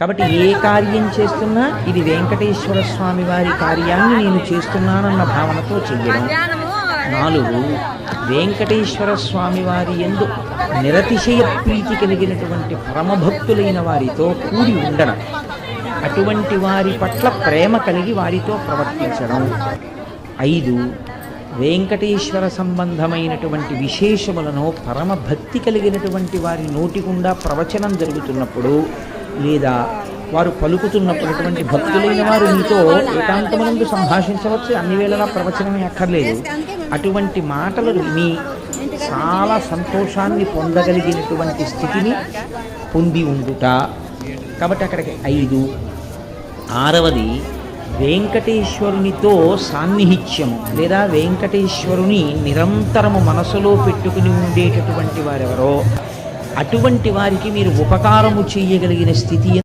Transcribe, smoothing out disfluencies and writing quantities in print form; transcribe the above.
కాబట్టి ఏ కార్యం చేస్తున్నా ఇది వెంకటేశ్వర స్వామి వారి కార్యాన్ని నేను చేస్తున్నానన్న భావనతో చెయ్యడం. 4, వెంకటేశ్వర స్వామి వారి యందు నిరతిశయ ప్రీతి కలిగినటువంటి పరమభక్తులైన వారితో కూడి ఉండడం, అటువంటి వారి పట్ల ప్రేమ కలిగి వారితో ప్రవర్తించడం. 5, వెంకటేశ్వర సంబంధమైనటువంటి విశేషములను పరమభక్తి కలిగినటువంటి వారి నోటి గుండా ప్రవచనం జరుగుతున్నప్పుడు లేదా వారు పలుకుతున్నప్పుడు అటువంటి భక్తులైన వారు మీతో ఏకాంతమునందు సంభాషించవచ్చు, అన్ని వేళలా ప్రవచనమే అక్కర్లేదు. అటువంటి మాటలు విని చాలా సంతోషాన్ని పొందగలిగినటువంటి స్థితిని పొంది ఉండుట. కాబట్టి అక్కడికి 5. 6వది వెంకటేశ్వరునితో సాన్నిహిత్యము లేదా వెంకటేశ్వరుని నిరంతరము మనసులో పెట్టుకుని ఉండేటటువంటి వారెవరో అటువంటి వారికి మీరు ఉపకారము చేయగలిగిన స్థితి